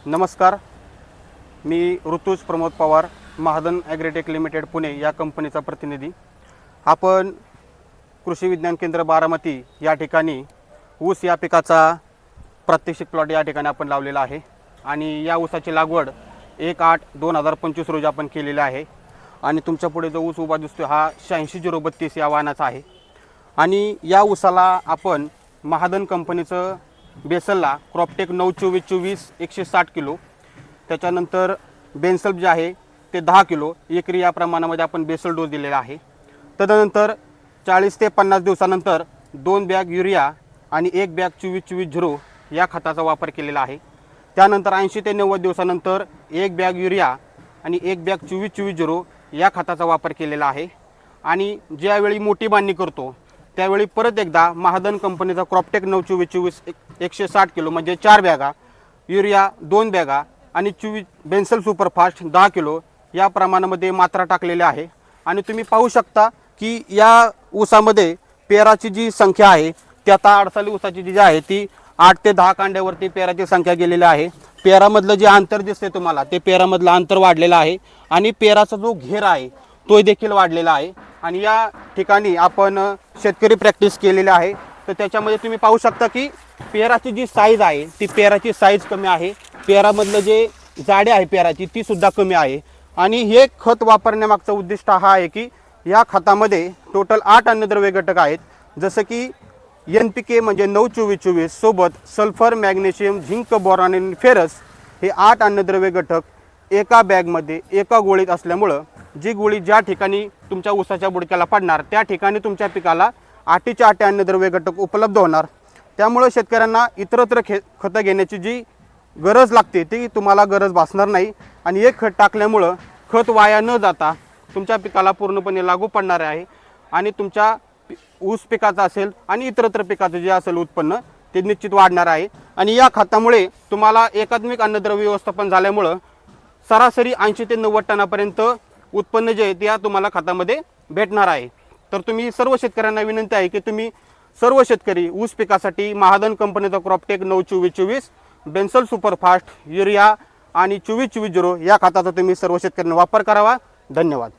नमस्कार, मी Rituj Pramod Pawar, महादन agritech limited Pune या कंपनीचा प्रतिनिधी। आपण कृषी विज्ञान केंद्र बारामती या ठिकाणी ऊस या पिकाचा प्रात्यक्षिक प्लॉट या ठिकाणी आपण लावलेला आहे आणि या ऊसाची लागवड 1/8/2025 रोजी आपण केलेली आहे। आणि तुमच्या पुढे जो ऊस उभा दिसतो हा 86-032 या वाहनाचा आहे आणि या ऊसाला आपण महादन कंपनीचं बेसलला क्रॉपटेक 9-24-24 160 किलो, त्याच्यानंतर बेन्सल्फ जे आहे ते 10 किलो एकरी या प्रमाणामध्ये आपण बेसल डोस दिलेला आहे। तदनंतर 40 ते 50 दिवसानंतर 2 बॅग युरिया आणि 1 बॅग 24-24-0 या खताचा वापर केलेला आहे। त्यानंतर 80 ते 90 दिवसानंतर 1 बॅग युरिया आणि 1 बॅग 24-24-0 या खताचा वापर केलेला आहे। आणि ज्यावेळी मोठी बांधणी करतो त्यावेळी परत एकदा महादन कंपनीचा क्रॉपटेक 9-24-24 160 किलो म्हणजे 4 बॅगा युरिया, 2 बॅगा आणि बेन्सल सुपरफास्ट 10 किलो या प्रमाणामध्ये मात्रा टाकलेली आहे। आणि तुम्ही पाहू शकता की या ऊसामध्ये पेराची जी संख्या आहे ती आता अडसाली ऊसाची जी आहे ती 8 ते 10 कांड्यावरती पेराची संख्या गेलेली आहे। पेरामधलं जे अंतर दिसते तुम्हाला ते पेरामधलं अंतर वाढलेलं आहे आणि पेराचा जो घेर आहे तो देखील वाढलेला आहे। आणि या ठिकाणी आपण शेतकरी प्रॅक्टिस केलेली आहे तर त्याच्यामध्ये तुम्ही पाहू शकता की पेराची जी साईज आहे ती पेराची साईज कमी आहे, पेरामधलं जे जाडी आहे पेराची ती सुद्धा कमी आहे। आणि हे खत वापरण्यामागचा उद्दिष्ट हा आहे की या खतामध्ये टोटल 8 अन्नद्रव्य घटक आहेत, जसं की NPK म्हणजे 9-24-24 सोबत सल्फर, मॅग्नेशियम, झिंक, बोरॉन आणि फेरस हे 8 अन्नद्रव्य घटक एका बॅगमध्ये एका गोळीत असल्यामुळं जी गोळी ज्या ठिकाणी तुमच्या ऊसाच्या बुडक्याला पडणार त्या ठिकाणी तुमच्या पिकाला 8चे 8 अन्नद्रव्य घटक उपलब्ध होणार। त्यामुळे शेतकऱ्यांना इतरत्र खतं घेण्याची जी गरज लागते ती तुम्हाला गरज भासणार नाही आणि एक खत टाकल्यामुळं खत वाया न जाता तुमच्या पिकाला पूर्णपणे लागू पडणार आहे आणि तुमच्या ऊस पिकाचं असेल आणि इतरत्र पिकाचं जे असेल उत्पन्न ते निश्चित वाढणार आहे। आणि या खतामुळे तुम्हाला एकात्मिक अन्नद्रव्य व्यवस्थापन झाल्यामुळं सरासरी 80 ते 90 टनापर्यंत उत्पन्न जे आहे ते या तुम्हाला खतामध्ये भेटणार आहे। तर तुम्ही सर्व शेतकऱ्यांना विनंती आहे की तुम्ही सर्व शेतकरी ऊस पिकासाठी महादन कंपनीचा क्रॉपटेक 9-24-24 बेन्सल सुपरफास्ट युरिया आणि 24-24-0 या खताचा तुम्ही सर्व शेतकऱ्यांना वापर करावा। धन्यवाद।